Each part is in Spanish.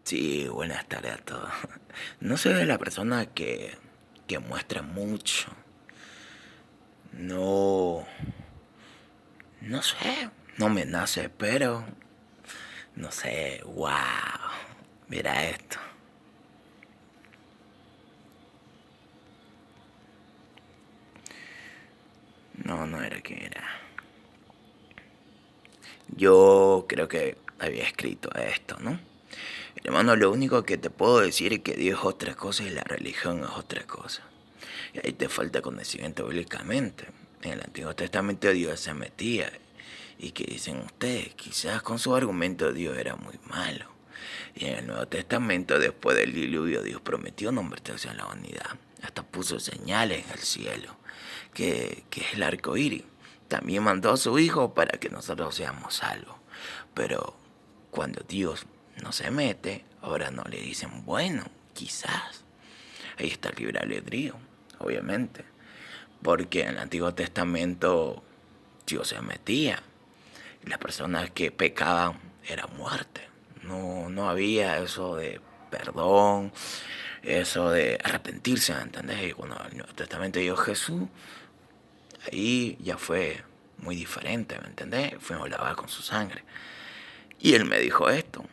Sí, buenas tardes a todos. No soy la persona que muestra mucho. No, no sé, no me nace, pero no sé, wow. Mira esto. No, no era que era. Yo creo que había escrito esto, ¿no? Hermano, lo único que te puedo decir es que Dios es otra cosa y la religión es otra cosa. Y ahí te falta conocimiento bíblicamente. En el Antiguo Testamento Dios se metía. ¿Y qué dicen ustedes? Quizás con su argumento Dios era muy malo. Y en el Nuevo Testamento, después del diluvio, Dios prometió no convertirse en la unidad. Hasta puso señales en el cielo, que es el arco iris. También mandó a su Hijo para que nosotros seamos salvos. Pero cuando Dios no se mete, ahora no le dicen, bueno, quizás. Ahí está el libre albedrío, obviamente. Porque en el Antiguo Testamento Dios se metía. Y las personas que pecaban era muerte. No, no había eso de perdón, eso de arrepentirse, ¿me entendés? Y cuando el Nuevo Testamento llegó Jesús, ahí ya fue muy diferente, ¿me entendés? Fuimos lavados con su sangre. Y él me dijo esto.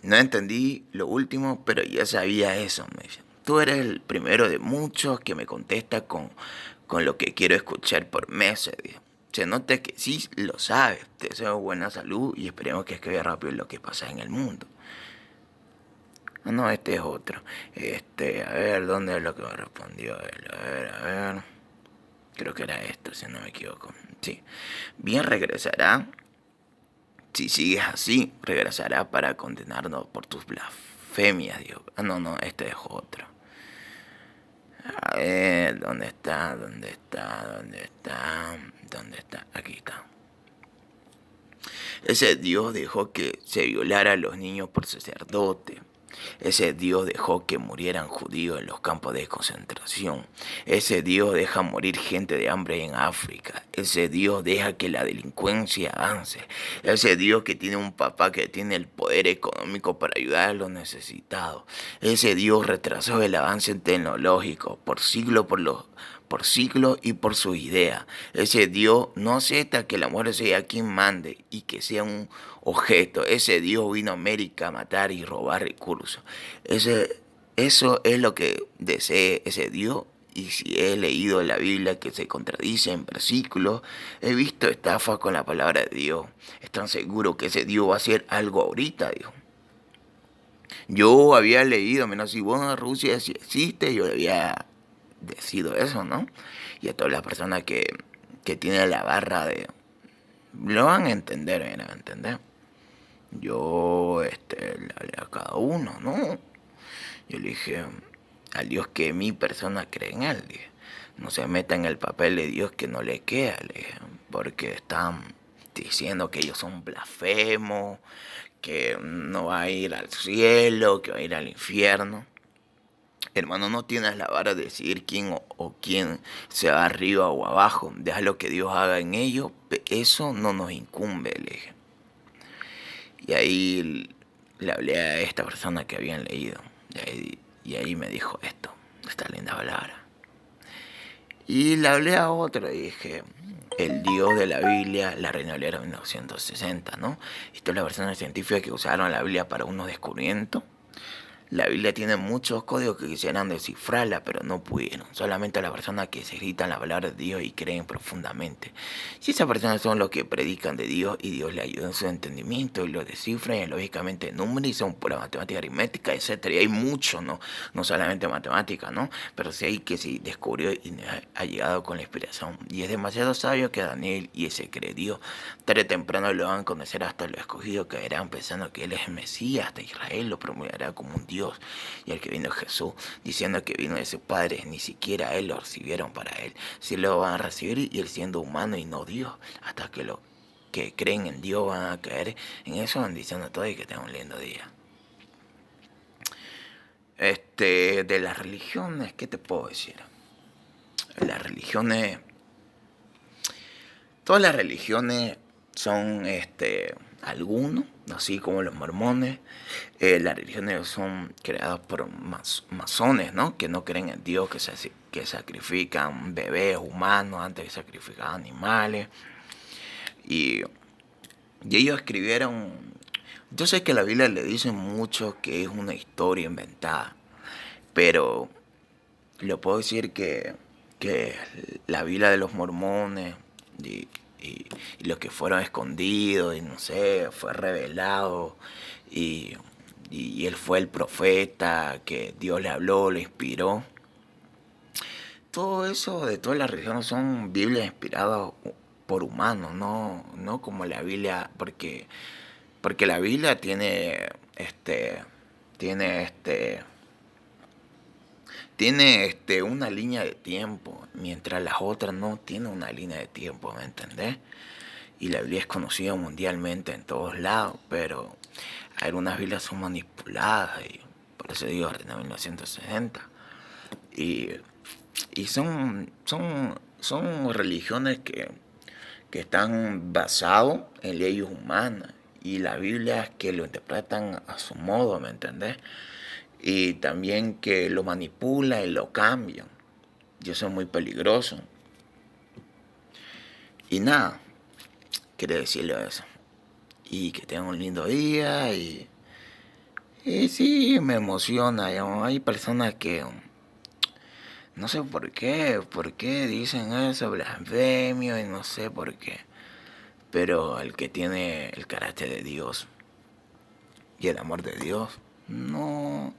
No entendí lo último, pero ya sabía eso, me dice. Tú eres el primero de muchos que me contesta con lo que quiero escuchar por meses, dijo. Se nota que sí lo sabes. Te deseo buena salud y esperemos que escriba rápido lo que pasa en el mundo. No, no, este es otro. A ver, ¿dónde es lo que me respondió él? A ver. Creo que era esto, si no me equivoco. Sí. Bien regresará. Si sigues así, regresará para condenarnos por tus blasfemias, Dios. Ah, no, no, este es otro. A ver, ¿dónde está? ¿Dónde está? ¿Dónde está? ¿Dónde está? Aquí está. Ese Dios dejó que se violara a los niños por sacerdote. Ese Dios dejó que murieran judíos en los campos de concentración. Ese Dios deja morir gente de hambre en África. Ese Dios deja que la delincuencia avance. Ese Dios que tiene un papá que tiene el poder económico para ayudar a los necesitados. Ese Dios retrasó el avance tecnológico por siglos y por sus ideas. Ese Dios no acepta que la mujer sea quien mande y que sea un objeto. Ese Dios vino a América a matar y robar recursos. Eso es lo que desee ese Dios. Y si he leído en la Biblia que se contradice en versículos, he visto estafas con la palabra de Dios. Están seguros que ese Dios va a hacer algo ahorita, dijo. Yo había leído, menos si bueno, Rusia si existe, yo había decido eso, ¿no? Y a todas las personas que tienen la barra de... Lo van a entender, ¿me van a entender? Yo, le hablé a cada uno, ¿no? Yo le dije al Dios que mi persona cree en él, dije. No se meta en el papel de Dios que no le queda, le dije, porque están diciendo que ellos son blasfemos, que no va a ir al cielo, que va a ir al infierno. Hermano, no tienes la vara de decidir quién o quién se va arriba o abajo. Deja lo que Dios haga en ellos. Eso no nos incumbe, le dije. Y ahí le hablé a esta persona que habían leído. Y ahí me dijo esto, esta linda palabra. Y le hablé a otro y dije, el Dios de la Biblia, la Reina Valera 1960, ¿no? Y todas las personas científicas que usaron la Biblia para unos descubrimientos. La Biblia tiene muchos códigos que quisieran descifrarla, pero no pudieron. Solamente las personas que se gritan la palabra de Dios y creen profundamente. Si esas personas son los que predican de Dios y Dios le ayuda en su entendimiento y lo descifran y lógicamente números y son pura matemática aritmética, etcétera. Y hay mucho, ¿no? No solamente matemática, ¿no? Pero sí hay que sí descubrió y ha llegado con la inspiración. Y es demasiado sabio que Daniel y ese cree Dios. Tarde o temprano lo van a conocer hasta los escogidos que verán pensando que Él es el Mesías, hasta Israel lo promulgará como un Dios. Y el que vino Jesús, diciendo que vino de su Padre, ni siquiera Él lo recibieron para Él. Si lo van a recibir y Él siendo humano y no Dios, hasta que los que creen en Dios van a caer en eso, bendiciones a todos y que tengan un lindo día. De las religiones, ¿qué te puedo decir? Las religiones, todas las religiones son algunos, así como los mormones. Las religiones son creadas por masones, ¿no? Que no creen en Dios, que sacrifican bebés humanos antes de sacrificar animales. Y, y ellos escribieron, yo sé que la Biblia le dice mucho que es una historia inventada, pero le puedo decir que la Biblia de los mormones y, y los que fueron escondidos y no sé, fue revelado y, y él fue el profeta que Dios le habló, le inspiró. Todo eso de todas las religiones son Biblias inspiradas por humanos, no como la Biblia, porque la Biblia tiene una línea de tiempo, mientras las otras no tienen una línea de tiempo, ¿me entendés? Y la Biblia es conocida mundialmente en todos lados, pero algunas Biblias son manipuladas y por eso digo Reina 1960. Y, y son religiones que están basadas en leyes humanas y la Biblia es que lo interpretan a su modo, ¿me entendés? Y también que lo manipulan y lo cambian. Y eso es muy peligroso. Y nada, quería decirle eso. Y que tengan un lindo día y sí, me emociona. Hay personas que no sé por qué dicen eso, blasfemio y no sé por qué. Pero el que tiene el carácter de Dios y el amor de Dios, no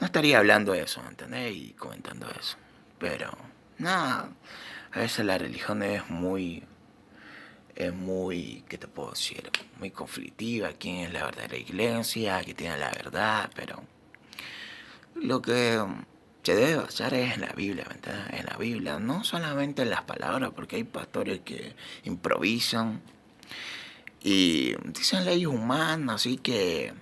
estaría hablando de eso, ¿entendés? Y comentando eso. Pero, nada, a veces la religión es muy, ¿qué te puedo decir? Muy conflictiva, quién es la verdadera iglesia, quién tiene la verdad, pero lo que se debe basar es en la Biblia, ¿me entiendes? En la Biblia, no solamente en las palabras, porque hay pastores que improvisan y dicen leyes humanas, así que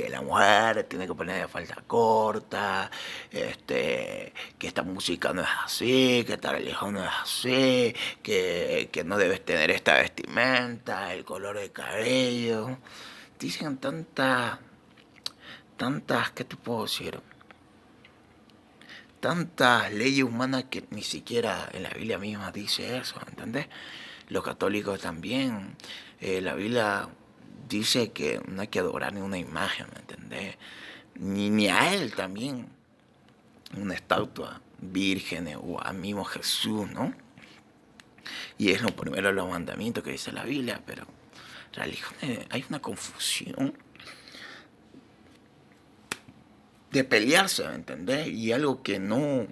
la mujer tiene que poner de falda corta, que esta música no es así, que esta religión no es así, que no debes tener esta vestimenta, el color de cabello. Dicen tantas, ¿qué te puedo decir? Tantas leyes humanas que ni siquiera en la Biblia misma dice eso, ¿entendés? Los católicos también, la Biblia dice que no hay que adorar ni una imagen, ¿me entendés? Ni a él también, una estatua virgen o a mismo Jesús, ¿no? Y es lo primero de los mandamientos que dice la Biblia, pero hay una confusión de pelearse, ¿me entendés? Y algo que no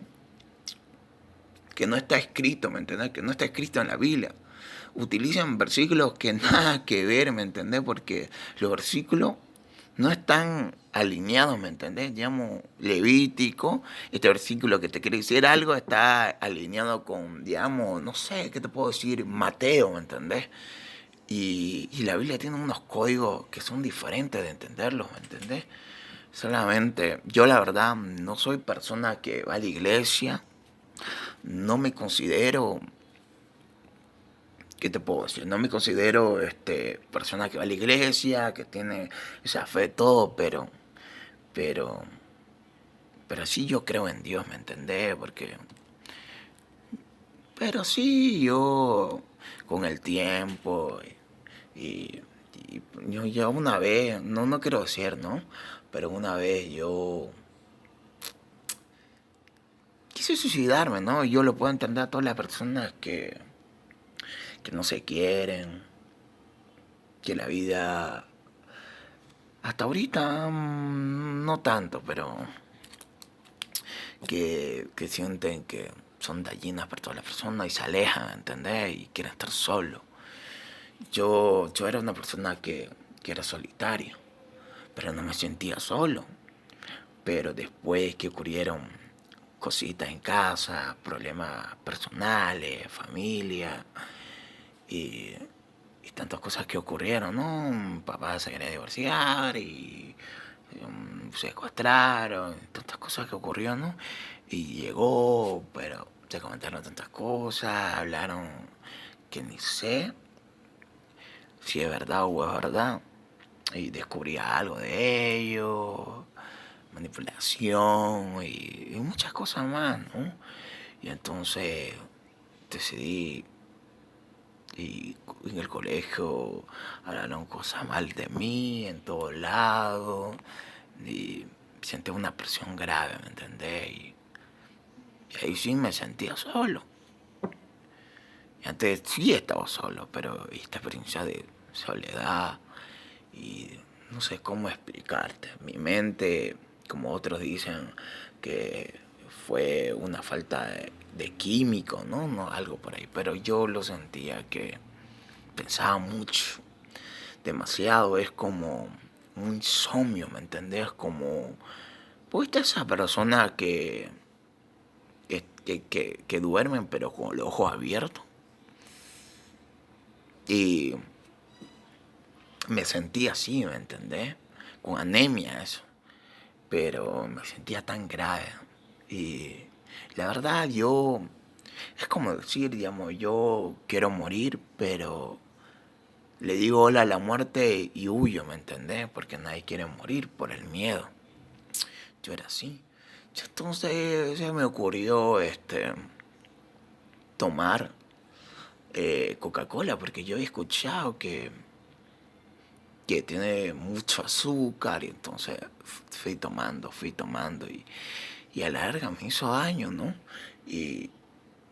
está escrito, ¿me entendés? Que no está escrito en la Biblia. Utilizan versículos que nada que ver, ¿me entendés? Porque los versículos no están alineados, ¿me entendés? Digamos, Levítico, este versículo que te quiere decir algo está alineado con, digamos, no sé, ¿qué te puedo decir? Mateo, ¿me entendés? Y la Biblia tiene unos códigos que son diferentes de entenderlos, ¿me entendés? Solamente, yo la verdad no soy persona que va a la iglesia, no me considero, ¿qué te puedo decir? No me considero persona que va a la iglesia, que tiene esa fe, todo, pero, pero sí yo creo en Dios, ¿me entendés? Pero sí yo con el tiempo y, yo una vez, no quiero decir, ¿no? Pero una vez yo quise suicidarme, ¿no? Yo lo puedo entender a todas las personas que no se quieren, que la vida, hasta ahorita no tanto, pero que sienten que son dañinas para todas las personas y se alejan, ¿entendés? Y quieren estar solos. Yo era una persona que era solitario, pero no me sentía solo. Pero después que ocurrieron cositas en casa, problemas personales, familia y, y tantas cosas que ocurrieron, ¿no? Mi papá se quería divorciar y secuestraron, tantas cosas que ocurrieron, ¿no? Y llegó, pero se comentaron tantas cosas, hablaron que ni sé. si es verdad o es verdad. Y descubría algo de ello, manipulación y muchas cosas más, ¿no? Y entonces decidí, y en el colegio hablaron cosas mal de mí en todos lados y sentí una presión grave, ¿me entendés? Y ahí sí me sentía solo. Y antes sí estaba solo, pero esta experiencia de soledad y no sé cómo explicarte. Mi mente, como otros dicen, que fue una falta de químico, ¿no? No, algo por ahí. Pero yo lo sentía que pensaba mucho, demasiado. Es como un insomnio, ¿me entendés? Como, ¿viste esa persona que duermen pero con los ojos abiertos? Y me sentía así, ¿me entendés? Con anemia, eso. Pero me sentía tan grave. Y la verdad, yo, es como decir, digamos, yo quiero morir, pero le digo hola a la muerte y huyo, ¿me entendés? Porque nadie quiere morir por el miedo. Yo era así. Entonces se me ocurrió tomar Coca-Cola, porque yo he escuchado que tiene mucho azúcar y entonces fui tomando y a la larga me hizo daño, ¿no? Y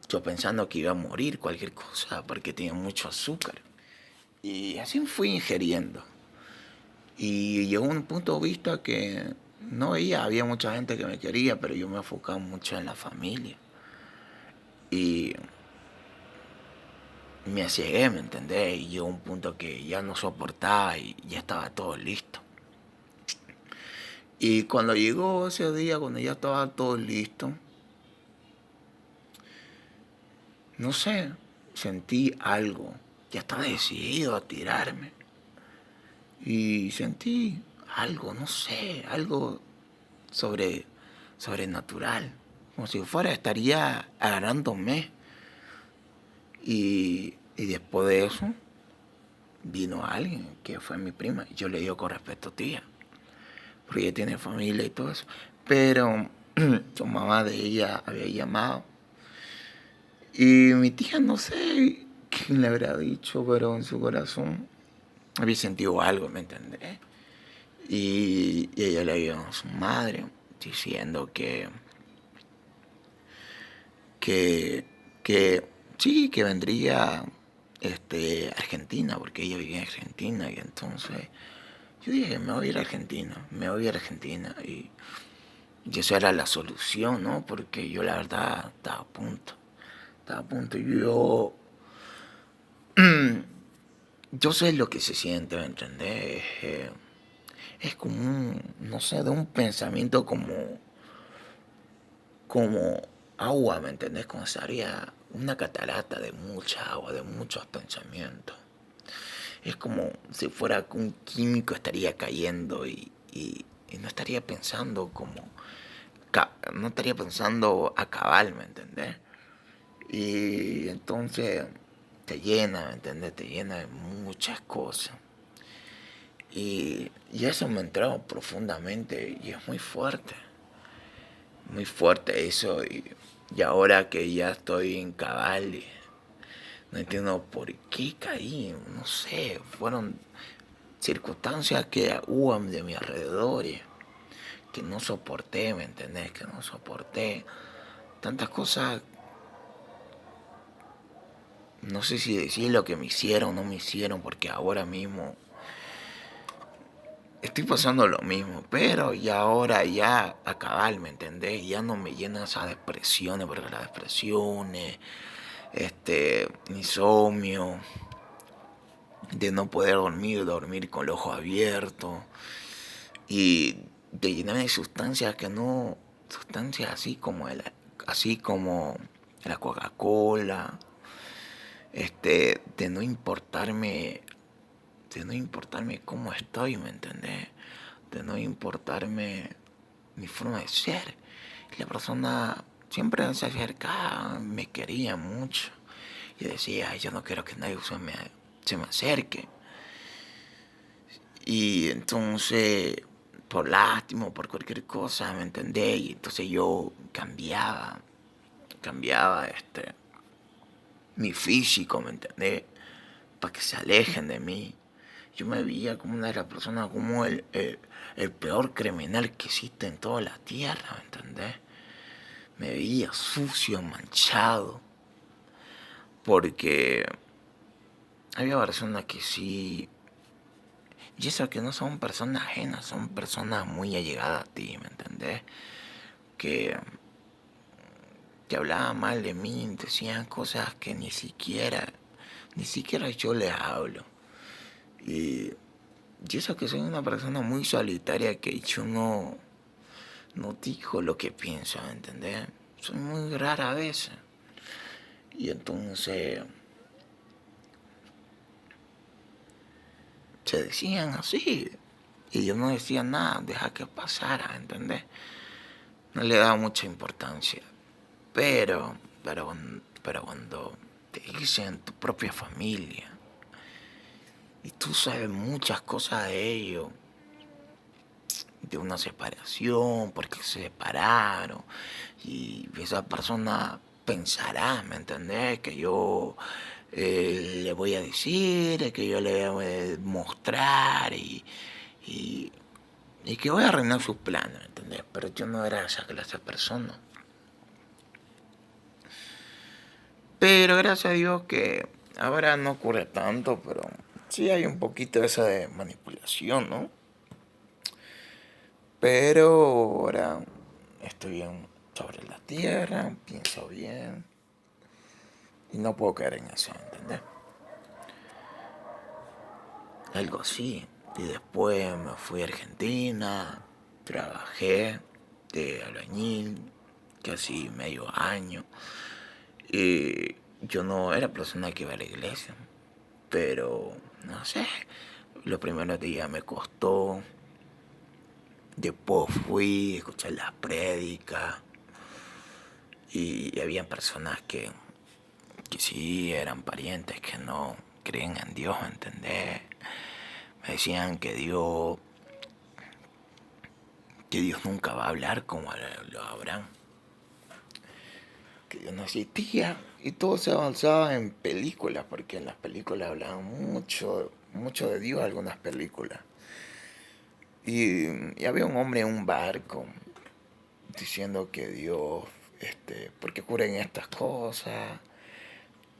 yo pensando que iba a morir cualquier cosa porque tenía mucho azúcar. Y así fui ingiriendo. Y llegó un punto de vista que no veía, había mucha gente que me quería, pero yo me enfocaba mucho en la familia. Y me ciegué, ¿me entendés? Y llegó un punto que ya no soportaba y ya estaba todo listo. Y cuando llegó ese día, cuando ya estaba todo listo, no sé, sentí algo. Ya estaba decidido a tirarme. Y sentí algo, no sé, algo sobre, sobrenatural. Como si fuera, estaría agarrándome. Y después de eso, vino alguien que fue mi prima. Y yo le digo con respeto tía. Porque ella tiene familia y todo eso. Pero su mamá de ella había llamado. Y mi tía, no sé quién le habrá dicho, pero en su corazón había sentido algo, ¿me entendés? Y ella le dio a su madre diciendo que, que sí, que vendría a Argentina, porque ella vivía en Argentina. Y entonces yo dije, me voy a ir a Argentina, me voy a ir a Argentina. Y esa era la solución, ¿no? Porque yo la verdad estaba a punto. Estaba a punto. Yo sé lo que se siente, ¿me entendés? Es como un, no sé, de un pensamiento como agua, ¿me entendés? Como sería una catarata de mucha agua, de muchos pensamientos. Es como si fuera que un químico estaría cayendo y no estaría pensando como, no estaría pensando a cabal, ¿me entendés? Y entonces te llena, ¿me entendés? Te llena de muchas cosas. Y eso me entró profundamente y es muy fuerte eso. Y ahora que ya estoy en cabal, no entiendo por qué caí, no sé, fueron circunstancias que hubo de mi alrededor y que no soporté, ¿me entendés? Que no soporté tantas cosas, no sé si decir lo que me hicieron o no me hicieron, porque ahora mismo estoy pasando lo mismo, pero ya ahora ya acabar, ¿me entendés? Ya no me llenan esas depresiones, porque las depresiones, insomnio, de no poder dormir, dormir con el ojo abierto y de llenarme de sustancias que no, sustancias así como la Coca-Cola, de no importarme cómo estoy, ¿me entendés? De no importarme mi forma de ser. La persona siempre se acercaba, me quería mucho. Y decía, "Ay, yo no quiero que nadie se me acerque. Y entonces, por lástima, por cualquier cosa, ¿me entendés? Y entonces yo cambiaba mi físico, ¿me entendés? Para que se alejen de mí. Yo me veía como una de las personas, como el peor criminal que existe en toda la tierra, ¿me entendés? Me veía sucio, manchado, porque había personas que sí, y eso que no son personas ajenas, son personas muy allegadas a ti, ¿me entendés? Que, que hablaban mal de mí, decían cosas que ni siquiera yo les hablo. Y, y eso que soy una persona muy solitaria que yo no digo lo que pienso, ¿me entendés? Soy muy rara a veces. Y entonces se decían así. Y yo no decía nada, deja que pasara, ¿entendés? No le daba mucha importancia. Pero cuando te dicen tu propia familia y tú sabes muchas cosas de ellos, de una separación, porque se separaron, y esa persona pensará, ¿me entendés? Que yo le voy a decir, que yo le voy a mostrar y, y que voy a arruinar sus planes, ¿me entendés? Pero yo no era esa clase de persona. Pero gracias a Dios que ahora no ocurre tanto, pero sí hay un poquito esa de manipulación, ¿no? Pero ahora estoy bien sobre la tierra, pienso bien y no puedo caer en eso, ¿entendés? Algo así. Y después me fui a Argentina, trabajé de albañil casi medio año. Y yo no era persona que iba a la iglesia, pero no sé, los primeros días me costó. Después fui a escuchar las prédicas y había personas que sí eran parientes, que no creen en Dios, ¿entendés? Me decían que Dios nunca va a hablar como lo Abraham, que Dios no existía y todo se avanzaba en películas, porque en las películas hablaban mucho de Dios, algunas películas. Y había un hombre en un barco diciendo que Dios, ¿por qué ocurren estas cosas?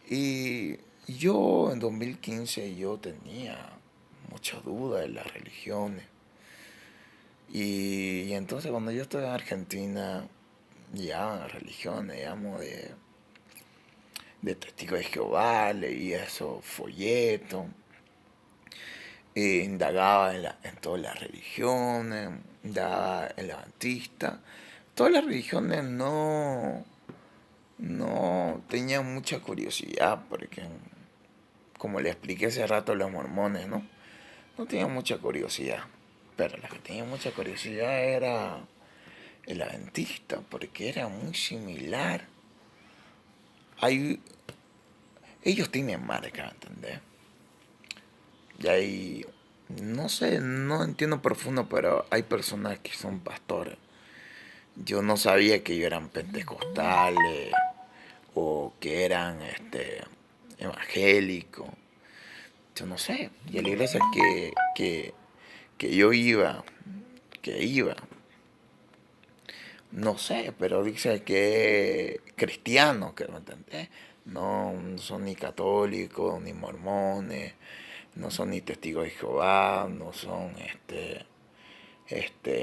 Y yo en 2015 yo tenía mucha duda de las religiones. Y entonces cuando yo estoy en Argentina, llegaban las religiones, digamos, de testigos de Jehová, leí esos folletos, indagaba en todas las religiones, indagaba en la adventista. Todas las religiones no tenían mucha curiosidad, porque como le expliqué hace rato a los mormones, ¿no? No tenían mucha curiosidad. Pero la que tenía mucha curiosidad era el adventista, porque era muy similar. Hay, ellos tienen marca, ¿entendés? Y hay, no sé, no entiendo profundo, pero hay personas que son pastores. Yo no sabía que ellos eran pentecostales o que eran evangélicos. Yo no sé. Y a la iglesia que yo iba, no sé, pero dice que cristianos, que ¿me entendés? No son ni católicos, ni mormones, no son ni testigos de Jehová, no son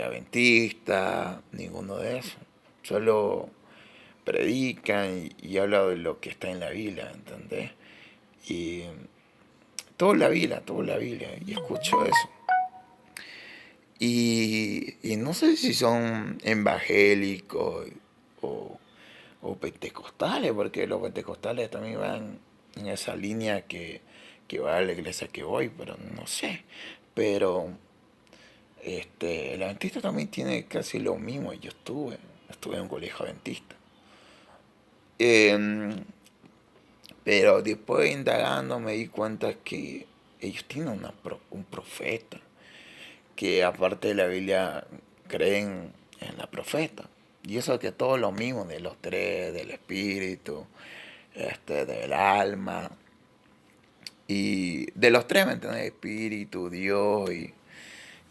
adventistas, ninguno de esos. Solo predican y hablan de lo que está en la Biblia, ¿entendés? Y toda la Biblia, y escucho eso. Y no sé si son evangélicos o, o pentecostales, porque los pentecostales también van en esa línea que va a la iglesia que voy, pero no sé. Pero el adventista también tiene casi lo mismo. Yo estuve en un colegio adventista. Em, pero después indagando me di cuenta que ellos tienen un profeta. que aparte de la Biblia creen en la profeta. Y eso que todo lo mismo de los tres, del espíritu, del alma. Y de los tres, ¿me entiendes? Espíritu, Dios y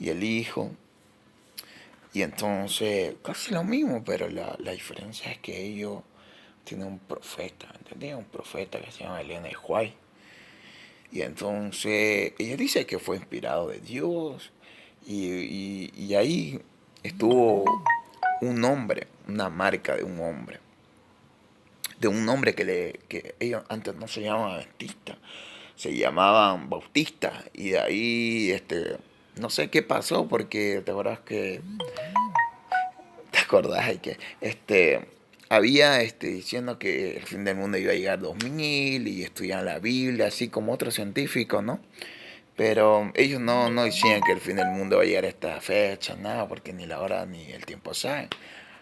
el Hijo. Y entonces, casi lo mismo, pero la diferencia es que ellos tienen un profeta, ¿entendés? Un profeta que se llama Elena de White. Y entonces, ella dice que fue inspirado de Dios. Y ahí estuvo un hombre, una marca de un hombre. De un hombre que ellos antes no se llamaban adventistas, se llamaban bautistas. Y de ahí, no sé qué pasó, porque te acuerdas que ¿te acordás de que había diciendo que el fin del mundo iba a llegar 2000 y estudiaban la Biblia, así como otros científicos, ¿no? Pero ellos no decían que el fin del mundo va a llegar a esta fecha, nada, porque ni la hora ni el tiempo saben.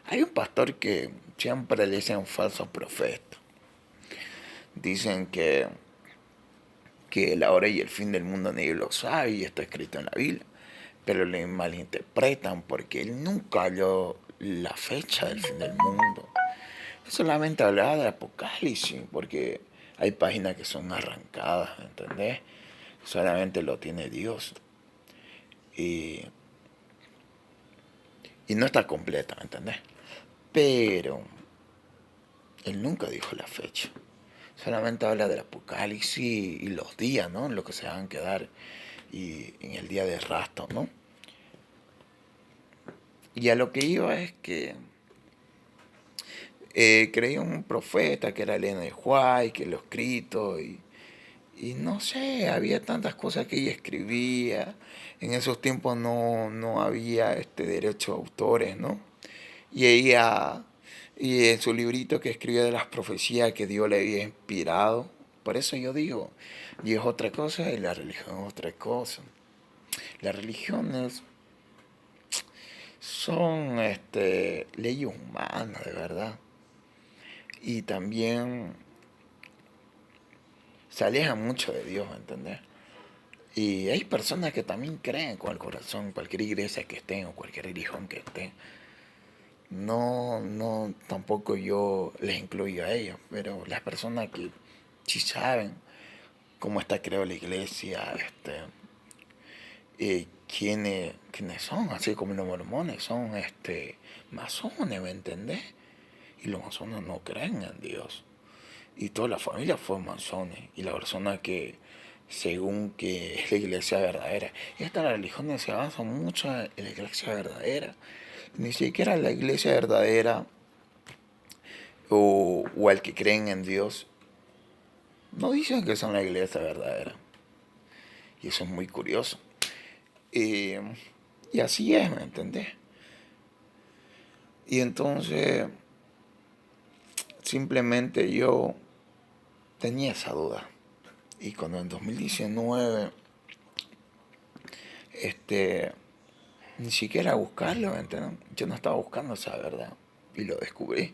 Hay un pastor que siempre le dicen un falso profeta. Dicen que la hora y el fin del mundo nadie lo sabe y está escrito en la Biblia, pero le malinterpretan porque él nunca habló la fecha del fin del mundo. Él solamente hablaba del Apocalipsis, porque hay páginas que son arrancadas, ¿entendés? Solamente lo tiene Dios. Y, y no está completa, ¿entendés? Pero él nunca dijo la fecha. Solamente habla del Apocalipsis y los días, ¿no? Lo que se van a quedar y en el día de rastro, ¿no? Y a lo que iba es que creía un profeta que era Elena de White, que lo escrito y no sé, había tantas cosas que ella escribía. En esos tiempos no había derecho a autores, ¿no? Y ella, y en su librito que escribió de las profecías que Dios le había inspirado, por eso yo digo, Dios es otra cosa y la religión es otra cosa. Las religiones son leyes humanas, de verdad. Y también se alejan mucho de Dios, ¿me entendés? Y hay personas que también creen con el corazón, cualquier iglesia que estén o cualquier religión que esté. Tampoco yo les incluyo a ellos, pero las personas que sí saben cómo está creada la iglesia, quiénes son, así como los mormones, son masones, ¿me entendés? Y los masones no creen en Dios. Y toda la familia fue masones. Y la persona que, según que es la iglesia verdadera. Y estas religiones se basan mucho en la iglesia verdadera. Ni siquiera la iglesia verdadera o el que creen en Dios no dicen que son la iglesia verdadera. Y eso es muy curioso. Y, y así es, ¿me entendés? Y entonces simplemente yo tenía esa duda. Y cuando en 2019, ni siquiera buscarlo, ¿me entiendes? Yo no estaba buscando esa verdad. Y lo descubrí,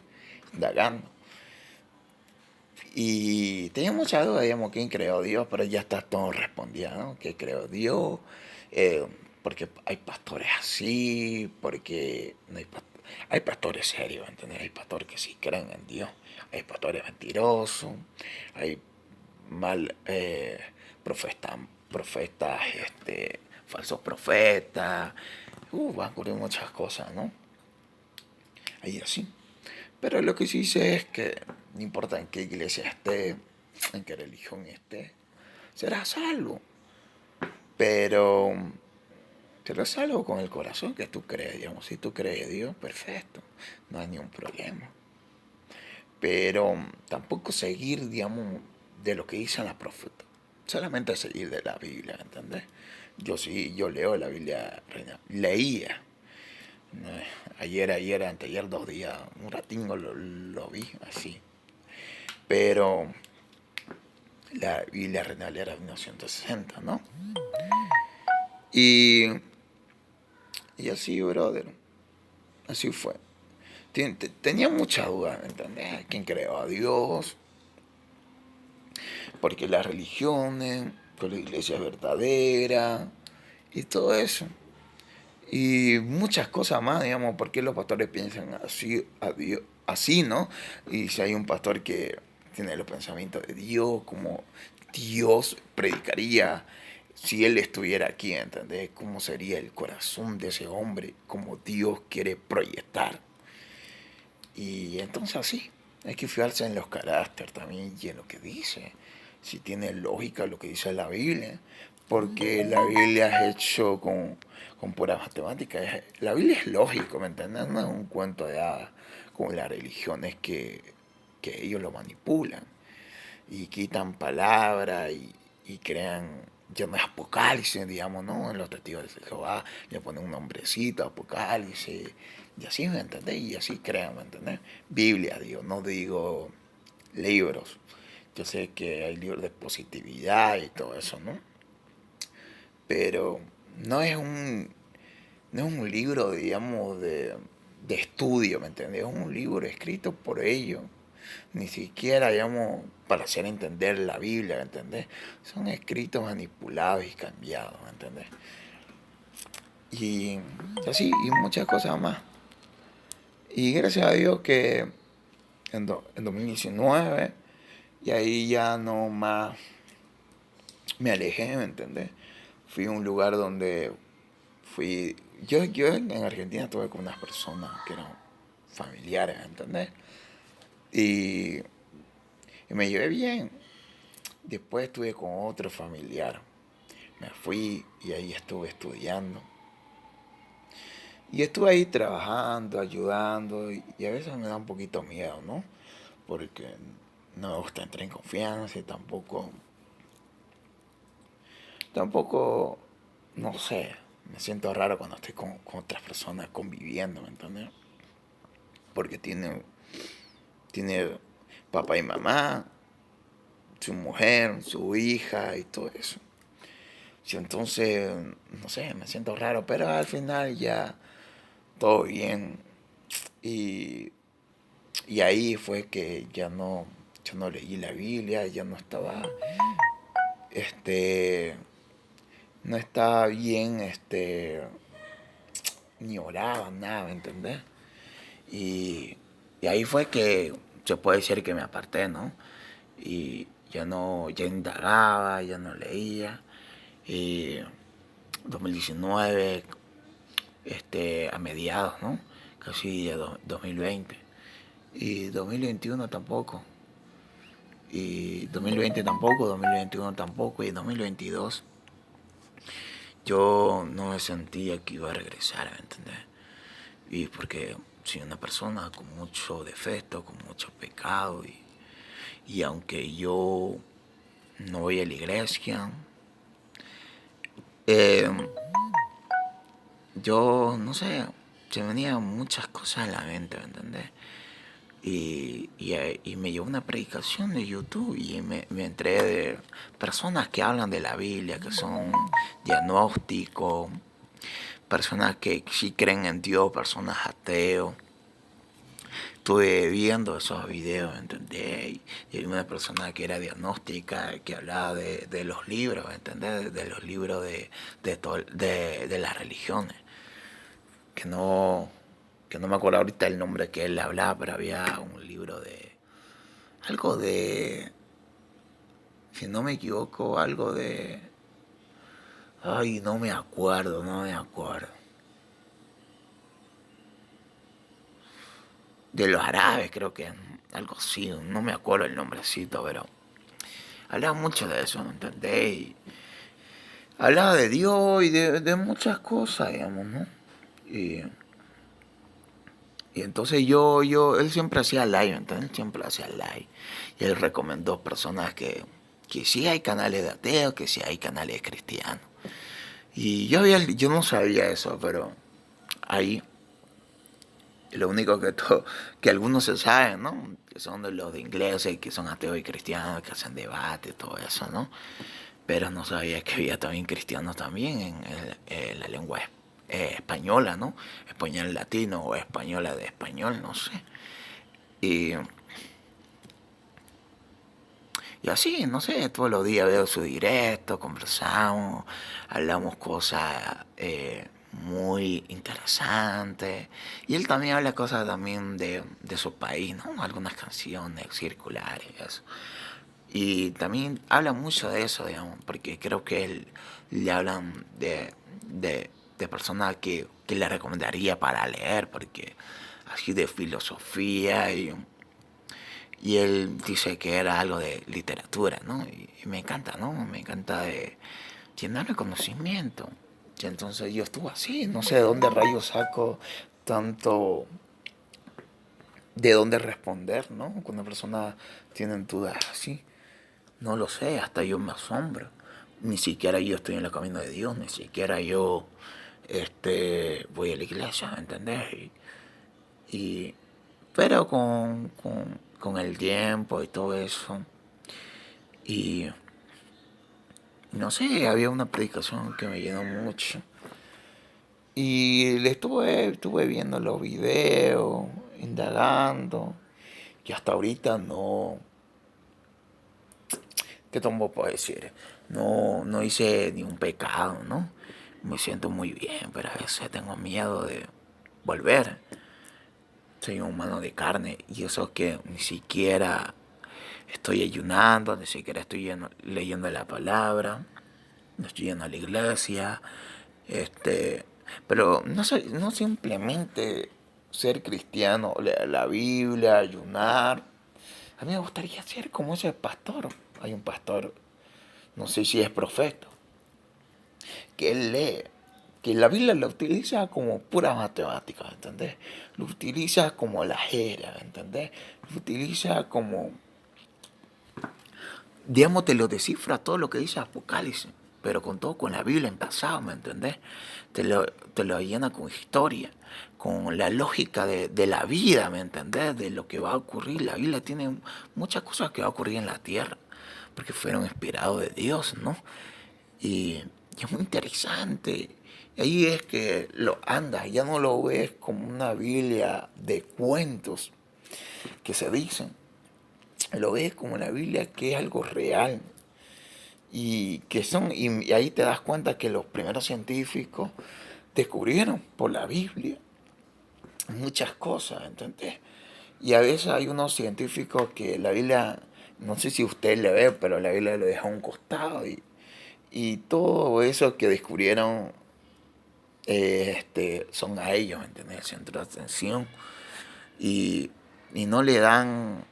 indagando. Y tenía mucha duda, digamos, quién creó Dios, pero ya está todo respondido, ¿no? ¿Qué creó Dios? Eh, Porque hay pastores así, porque no hay pastores serios, ¿entendés? Hay pastores que sí creen en Dios, hay pastores mentirosos, hay mal profetas, falsos profetas, van a ocurrir muchas cosas, ¿no? Ahí así. Pero lo que sí sé es que no importa en qué iglesia esté, en qué religión esté, serás salvo. Pero serás salvo con el corazón que tú crees, digamos. Si tú crees en Dios, perfecto, no hay ningún problema. Pero tampoco seguir, digamos, de lo que dicen las profetas. Solamente seguir de la Biblia, ¿entendés? Yo leo la Biblia, leía. Anteayer, 2 días, un ratingo lo vi así. Pero la Biblia Real era 1960, ¿no? Y, y así, brother, así fue. Tenía mucha duda, ¿me entendés? ¿Quién creó a Dios? Porque las religiones, que la iglesia es verdadera y todo eso. y muchas cosas más, digamos, por qué los pastores piensan así, así, ¿no? Y si hay un pastor que tiene los pensamientos de Dios, como Dios predicaría si él estuviera aquí, ¿entendés? ¿Cómo sería el corazón de ese hombre? Como Dios quiere proyectar. Y entonces así, hay que fijarse en los caracteres también y en lo que dice. Si tiene lógica lo que dice la Biblia. Porque la Biblia es hecho con pura matemática. La Biblia es lógico, ¿me entiendes? No es un cuento de hadas como las religiones que ellos lo manipulan. Y quitan palabras y crean, ya no es Apocalipsis, digamos, ¿no? En los testigos de Jehová le ponen un nombrecito, Apocalipsis, y así, ¿me entendés? Y así crean, ¿me entendés? Biblia, digo, no digo libros. Yo sé que hay libros de positividad y todo eso, ¿no? Pero no es un, no es un libro, digamos, de estudio, ¿me entendés? Es un libro escrito por ellos. Ni siquiera, digamos, para hacer entender la Biblia, ¿me entendés? Son escritos manipulados y cambiados, ¿me entendés? Y así, y muchas cosas más. Y gracias a Dios que en 2019, y ahí ya no más me alejé, ¿me entendés? Fui a un lugar donde fui. Yo en Argentina estuve con unas personas que eran familiares, ¿me entendés? Y, y me llevé bien. Después estuve con otro familiar. Me fui y ahí estuve estudiando. Y estuve ahí trabajando, ayudando y a veces me da un poquito miedo, ¿no? Porque no me gusta entrar en confianza y tampoco, no sé, me siento raro cuando estoy con otras personas conviviendo, ¿me entiendes? Porque tiene papá y mamá, su mujer, su hija y todo eso. Y entonces, no sé, me siento raro, pero al final ya todo bien. Y, y ahí fue que yo no leí la Biblia, ya no estaba, este, no estaba bien, ni oraba, nada, ¿me entendés? Y, y ahí fue que se puede decir que me aparté, ¿no? Y ya no, ya indagaba, ya no leía. Y 2019, a mediados, ¿no? Casi de 2020. Y 2021 tampoco. Y 2020 tampoco, 2021 tampoco. Y 2022 yo no me sentía que iba a regresar, ¿me entendés? Y porque soy una persona con mucho defecto, con mucho pecado. Y aunque yo no voy a la iglesia, eh, yo no sé, se me venían muchas cosas a la mente, ¿me entendés? Y me llevó una predicación de YouTube y me enteré de personas que hablan de la Biblia, que son diagnósticos, personas que sí creen en Dios, personas ateos. Estuve viendo esos videos, ¿entendés? Y hay una persona que era diagnóstica, que hablaba de los libros, ¿entendés? De los libros de las religiones. Que no, que no me acuerdo ahorita el nombre que él hablaba, pero había un libro de algo de, si no me equivoco, algo de, ay, no me acuerdo, no me acuerdo. De los árabes, creo que, algo así, no me acuerdo el nombrecito, pero hablaba mucho de eso, ¿me entendés? Y hablaba de Dios y de muchas cosas, digamos, ¿no? Y, y entonces él siempre hacía live, entonces él siempre hacía live. Y él recomendó personas que sí hay canales de ateos, que sí hay canales cristianos. Y yo no sabía eso, pero ahí lo único que algunos se saben, ¿no? Que son de los de ingleses, que son ateos y cristianos, que hacen debate, todo eso, ¿no? Pero no sabía que había también cristianos también en la lengua española, ¿no? Español latino o española de español, no sé. Y, y así, no sé, todos los días veo su directo, conversamos, hablamos cosas muy interesante. Y él también habla cosas también de su país, ¿no? Algunas canciones circulares, eso. Y también habla mucho de eso, digamos, porque creo que él le hablan de personas que le recomendaría para leer, porque así de filosofía y él dice que era algo de literatura, ¿no? Y me encanta, ¿no? Me encanta de llenarme de conocimiento. Y entonces yo estuve así, no sé de dónde rayos saco tanto, de dónde responder, ¿no? Cuando una persona tiene dudas así. No lo sé, hasta yo me asombro. Ni siquiera yo estoy en el camino de Dios, ni siquiera yo voy a la iglesia, ¿me entendés? Y- pero con el tiempo y todo eso, y no sé, había una predicación que me llenó mucho. Y estuve viendo los videos, indagando, y hasta ahorita no, ¿qué tomo puedo decir? No hice ni un pecado, ¿no? Me siento muy bien, pero a veces tengo miedo de volver. Soy un humano de carne y eso que ni siquiera estoy ayunando, ni siquiera estoy leyendo la palabra, no estoy yendo a la iglesia, este, pero no simplemente ser cristiano, leer la Biblia, ayunar. A mí me gustaría ser como ese pastor. Hay un pastor, no sé si es profeta, que él lee, que la Biblia la utiliza como pura matemática, ¿entendés? Lo utiliza como la jera, ¿entendés? Lo utiliza como, digamos, te lo descifra todo lo que dice Apocalipsis, pero con todo con la Biblia en pasado, ¿me entendés? Te lo llena con historia, con la lógica de la vida, ¿me entendés? De lo que va a ocurrir. La Biblia tiene muchas cosas que va a ocurrir en la tierra, porque fueron inspirados de Dios, ¿no? Y es muy interesante. Ahí es que lo andas, ya no lo ves como una Biblia de cuentos que se dicen, lo ves como la Biblia que es algo real y ahí te das cuenta que los primeros científicos descubrieron por la Biblia muchas cosas, ¿entendés? Y a veces hay unos científicos que la Biblia, no sé si usted le ve, pero la Biblia lo deja a un costado y todo eso que descubrieron son a ellos, ¿me entiendes? El centro de atención y, y no le dan,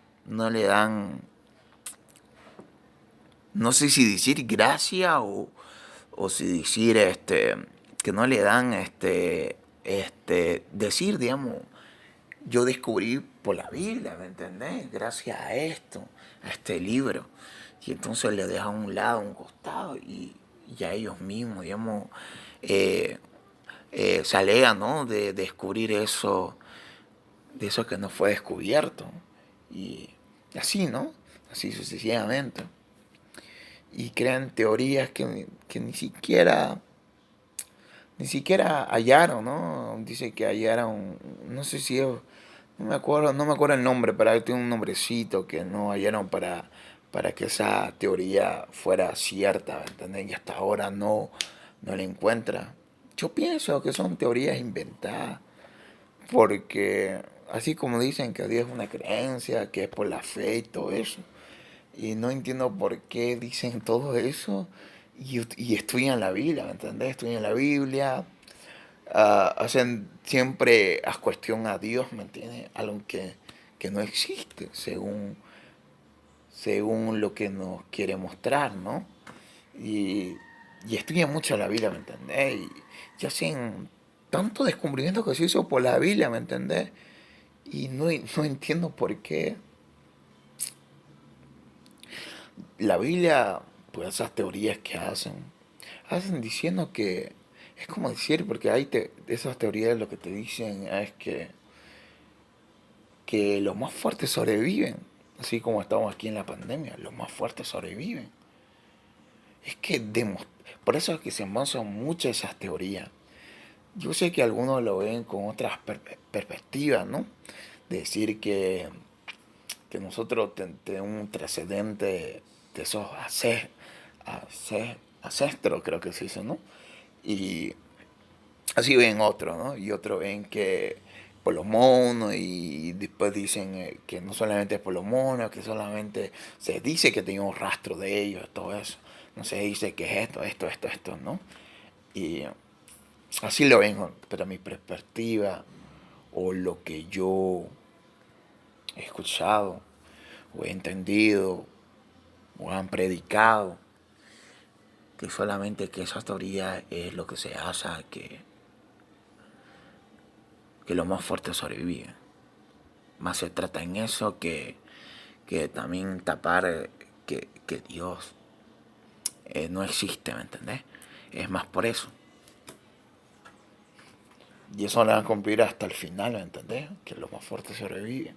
no sé si decir gracia o si decir que no le dan decir, digamos, yo descubrí por la Biblia, ¿me entendés? Gracias a esto, a este libro. Y entonces le dejan a un lado, a un costado, y a ellos mismos, digamos, eh, se alegan, ¿no? De descubrir eso, de eso que no fue descubierto. Y así, ¿no? Así sucesivamente. Y crean teorías que ni siquiera hallaron, ¿no? Dice que hallaron, no sé si no no me acuerdo el nombre, pero ahí tiene un nombrecito que no hallaron para que esa teoría fuera cierta, ¿entendés? Y hasta ahora no la encuentra. Yo pienso que son teorías inventadas, porque así como dicen que Dios es una creencia, que es por la fe y todo eso, y no entiendo por qué dicen todo eso y estudian la Biblia, ¿me entendés? Estudian la Biblia, hacen siempre a cuestión a Dios, ¿me entiendes? Algo que no existe según lo que nos quiere mostrar, ¿no? Y, y estudian mucho la Biblia, ¿me entendés? Y hacen tanto descubrimiento que se hizo por la Biblia, ¿me entendés? Y no entiendo por qué la Biblia, pues esas teorías que hacen diciendo que, es como decir, porque esas teorías lo que te dicen es que los más fuertes sobreviven, así como estamos aquí en la pandemia, los más fuertes sobreviven. Es que por eso es que se basan muchas esas teorías. Yo sé que algunos lo ven con otras perspectivas, ¿no? Decir que nosotros tenemos un trascendente de esos ancestros, creo que se dice, ¿no? Y, Así ven otros, ¿no? Y otros ven que por los monos y después dicen que no solamente es por los monos, que solamente se dice que tenía un rastro de ellos, todo eso. No se dice que es esto, ¿no? Y así lo ven, ¿no? Pero mi perspectiva o lo que yo he escuchado o he entendido o han predicado, que solamente que esa teoría es lo que se hace que los más fuertes sobreviven. Más se trata en eso que también tapar que Dios no existe, ¿me entendés? Es más por eso. Y eso lo van a cumplir hasta el final, ¿me entendés? Que los más fuertes sobreviven.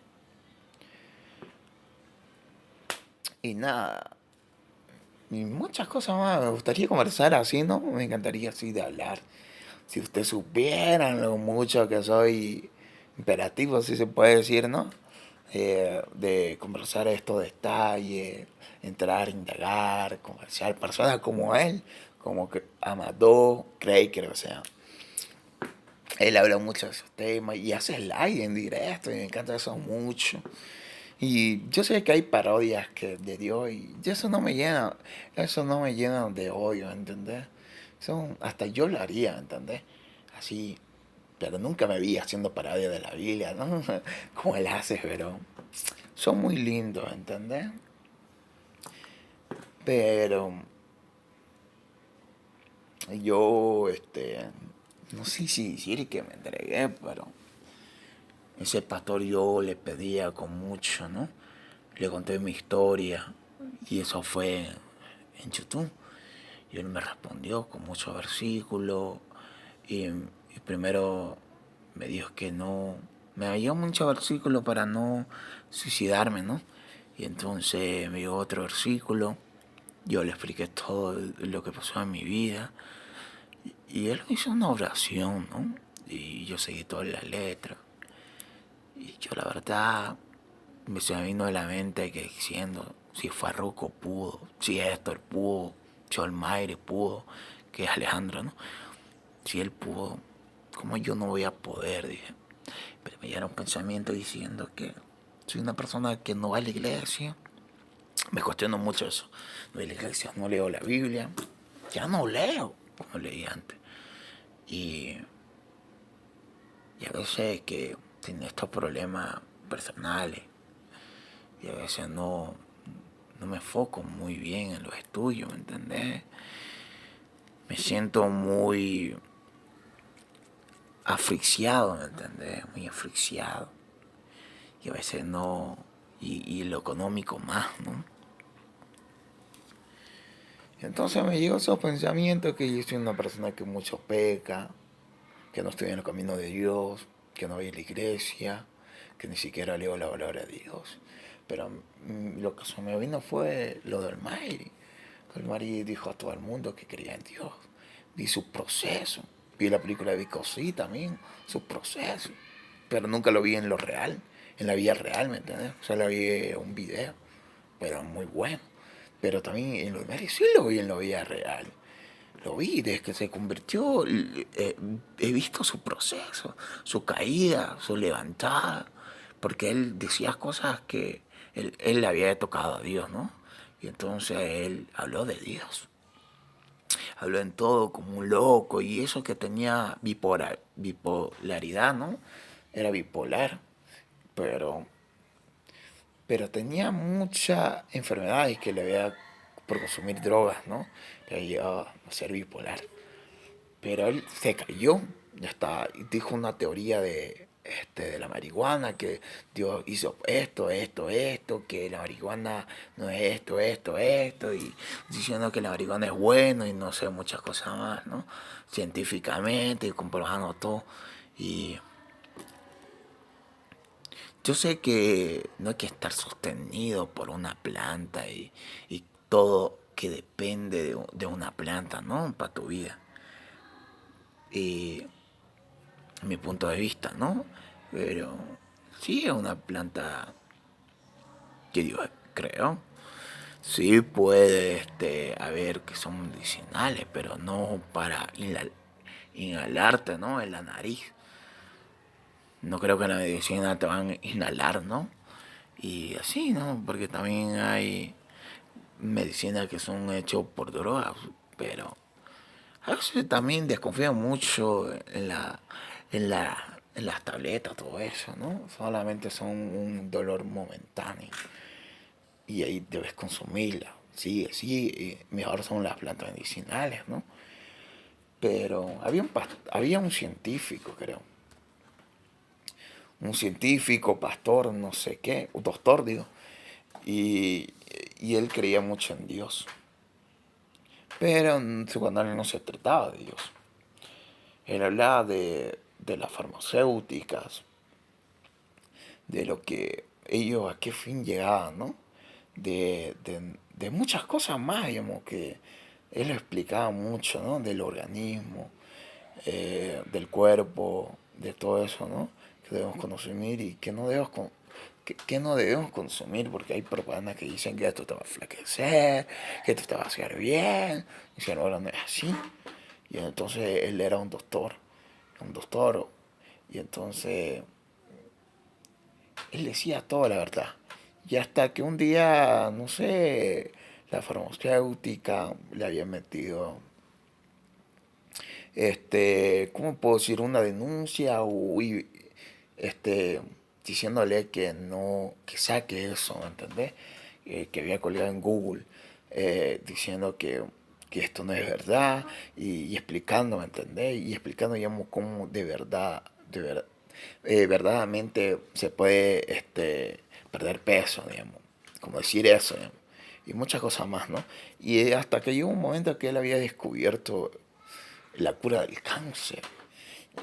Y nada, y muchas cosas más. Me gustaría conversar así, ¿no? Me encantaría así de hablar. Si ustedes supieran lo mucho que soy imperativo, si se puede decir, ¿no? De conversar estos detalles, entrar, indagar, conversar, personas como él, como que Amador, Craig, creo que sea. Él habla mucho de esos temas y hace live en directo y me encanta eso mucho. Y yo sé que hay parodias que de Dios y eso no me llena de odio, ¿entendés? Eso hasta yo lo haría, ¿entendés? Así, pero nunca me vi haciendo parodia de la Biblia, ¿no? Como él hace, pero son muy lindos, ¿entendés? Pero yo, no sé si decir que me entregué, pero ese pastor yo le pedía con mucho, ¿no? Le conté mi historia y eso fue en YouTube. Y él me respondió con muchos versículos y primero me dijo que no, me dio muchos versículos para no suicidarme, ¿no? Y entonces me dio otro versículo, yo le expliqué todo lo que pasó en mi vida y él hizo una oración, ¿no? Y yo seguí toda la letra. Y yo la verdad se me vino de la mente que diciendo, si Farruko pudo, si Héctor pudo, si Olmaire pudo, que es Alejandro, ¿no? Si él pudo, ¿cómo yo no voy a poder? Dije. Pero me llega un pensamiento diciendo que soy una persona que no va a la iglesia. Me cuestiono mucho eso. No voy a la iglesia, no leo la Biblia. Ya no leo como leí antes. Y, y a veces que tiene estos problemas personales y a veces no me enfoco muy bien en los estudios, ¿me entendés? Me siento muy asfixiado, ¿me entendés? Muy asfixiado. Y a veces no, y lo económico más, ¿no? Entonces me llegó esos pensamientos que yo soy una persona que mucho peca, que no estoy en el camino de Dios, que no voy a la iglesia, que ni siquiera leo la palabra de Dios. Pero lo que se me vino fue lo del Mayri. El Mayri dijo a todo el mundo que creía en Dios. Vi su proceso. Vi la película de Vico sí también, su proceso. Pero nunca lo vi en lo real, en la vida real, ¿me entiendes? O sea, lo vi en un video, pero muy bueno. Pero también en lo de Mayri sí lo vi en la vida real. Lo vi desde que se convirtió, he visto su proceso, su caída, su levantada, porque él decía cosas que él le había tocado a Dios, ¿no? Y entonces él habló de Dios, habló en todo como un loco y eso que tenía bipolaridad, ¿no? Era bipolar, pero, pero tenía muchas enfermedades que le había por consumir drogas, ¿no? Le había llevado a ser bipolar. Pero él se cayó, ya está, y dijo una teoría de la marihuana, que Dios hizo esto, que la marihuana no es esto, y diciendo que la marihuana es bueno y no sé, muchas cosas más, ¿no? Científicamente, y comprobando todo. Y yo sé que no hay que estar sostenido por una planta y todo que depende de una planta, ¿no? Para tu vida. Y mi punto de vista, ¿no? Pero sí es una planta que Dios creó. Sí puede haber que son medicinales, pero no para inhalarte, ¿no? En la nariz. No creo que en la medicina te van a inhalar, ¿no? Y así, ¿no? Porque también hay medicinas que son hechas por drogas, pero a veces también desconfío mucho en las tabletas, todo eso, ¿no? Solamente son un dolor momentáneo y ahí debes consumirla. Sí, sí, mejor son las plantas medicinales, ¿no? Pero había un científico, creo, un científico, pastor, no sé qué, un doctor, digo, y, y él creía mucho en Dios. Pero en su canal no se trataba de Dios. Él hablaba de las farmacéuticas, de lo que ellos a qué fin llegaban, ¿no? De muchas cosas más, digamos, que él lo explicaba mucho, ¿no? Del organismo, del cuerpo, de todo eso, ¿no? Que debemos consumir y que no debemos, que no debemos consumir, porque hay propagandas que dicen que esto te va a enflaquecer, que esto te va a hacer bien, y si no, no es así. Y entonces él era un doctor, y entonces él decía toda la verdad. Y hasta que un día, no sé, la farmacéutica le había metido, ¿cómo puedo decir? Una denuncia o este, diciéndole que no, que saque eso, ¿me entendés? Que había colgado en Google, diciendo que esto no es verdad y explicando, ¿me entendés? Y explicando, digamos, cómo de verdad, verdaderamente se puede perder peso, digamos, como decir eso, digamos, y muchas cosas más, ¿no? Y hasta que llegó un momento que él había descubierto la cura del cáncer.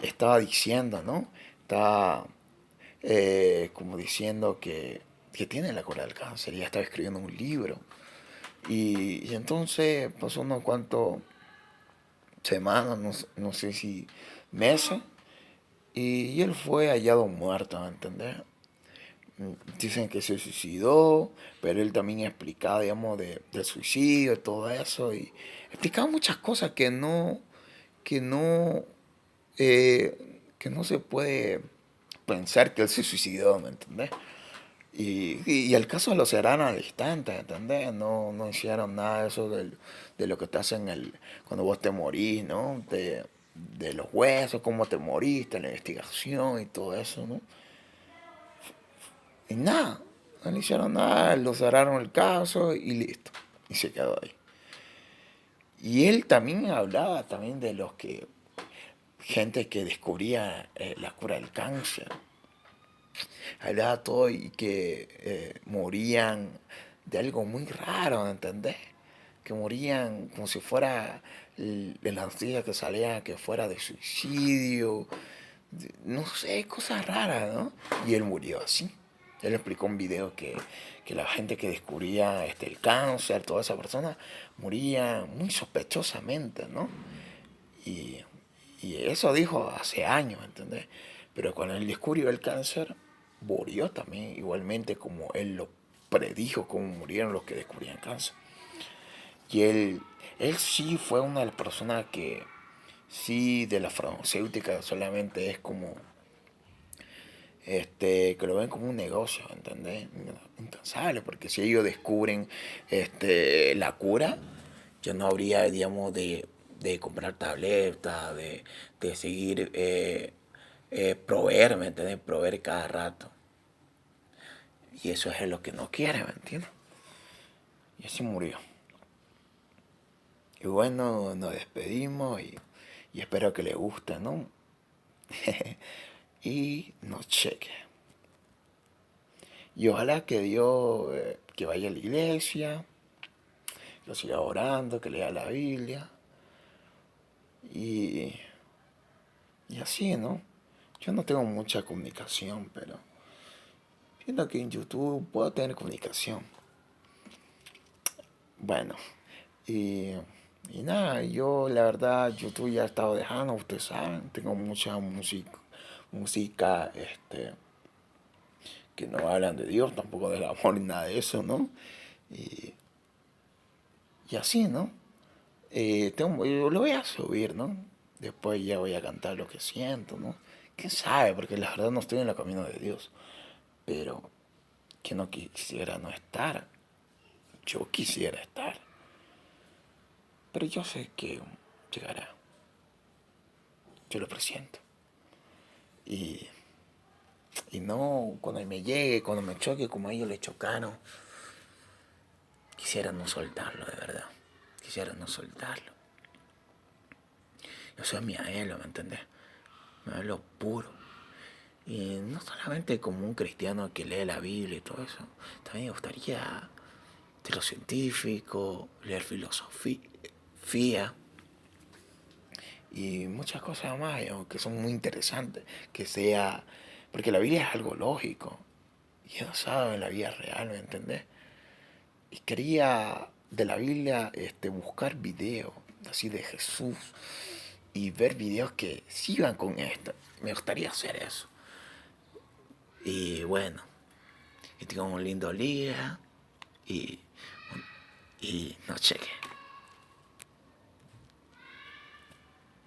Estaba diciendo, ¿no? Estaba como diciendo que tiene la cura del cáncer. Y ya estaba escribiendo un libro. Y entonces pasó unos cuantos semanas, no sé si meses, y él fue hallado muerto, ¿me entendés? Dicen que se suicidó, pero él también explicaba, digamos, del suicidio y todo eso, y explicaba muchas cosas que no que no se puede pensar que él se suicidó, ¿me entendés? Y el caso lo serán al instante, ¿entendés? No, no hicieron nada de eso de lo que te hacen cuando vos te morís, ¿no? De los huesos, cómo te moriste, la investigación y todo eso, ¿no? Y nada, no le hicieron nada, lo cerraron el caso y listo. Y se quedó ahí. Y él también hablaba también de los que, gente que descubría la cura del cáncer. Hablaba todo y que morían de algo muy raro, ¿entendés? Que morían como si fuera en la noticia que salía que fuera de suicidio, no sé, cosas raras, ¿no? Y él murió así. Él explicó un video que la gente que descubría el cáncer, toda esa persona, moría muy sospechosamente, ¿no? Y, y eso dijo hace años, ¿entendés? Pero cuando él descubrió el cáncer, murió también, igualmente como él lo predijo, como murieron los que descubrían cáncer. Y él sí fue una de las personas que, sí, de la farmacéutica solamente es como, que lo ven como un negocio, ¿entendés? Incansable, porque si ellos descubren la cura, ya no habría, digamos, de comprar tabletas, de seguir proveer, ¿me entiendes? Proveer cada rato. Y eso es lo que no quiere, ¿me entiendes? Y así murió. Y bueno, nos despedimos y espero que le guste, ¿no? Y nos cheque. Y ojalá que Dios, que vaya a la iglesia, que siga orando, que lea la Biblia. Y, y así, ¿no? Yo no tengo mucha comunicación, pero siento que en YouTube puedo tener comunicación. Bueno, y, y nada, yo la verdad, YouTube ya he estado dejando, ustedes saben, tengo mucha música, que no hablan de Dios, tampoco del amor ni nada de eso, ¿no? Y, y así, ¿no? Yo lo voy a subir, ¿no? después ya voy a cantar lo que siento, ¿no? ¿Quién sabe? Porque la verdad no estoy en el camino de Dios. Pero que no quisiera no estar. Yo quisiera estar. Pero yo sé que llegará. Yo lo presiento. Y, y no cuando me llegue, cuando me choque como a ellos le chocaron. Quisiera no soltarlo, de verdad. Quisiera no soltarlo. Yo soy mi anhelo, ¿me entendés? Mi anhelo puro. Y no solamente como un cristiano que lee la Biblia y todo eso. También me gustaría de lo científico, leer filosofía y muchas cosas más, ¿no? Que son muy interesantes. Que sea. Porque la Biblia es algo lógico. Y no sabe en la vida real, ¿me entendés? Y quería de la Biblia buscar videos así de Jesús y ver videos que sigan con esto. Me gustaría hacer eso. Y bueno, que tengan un lindo día y no cheque.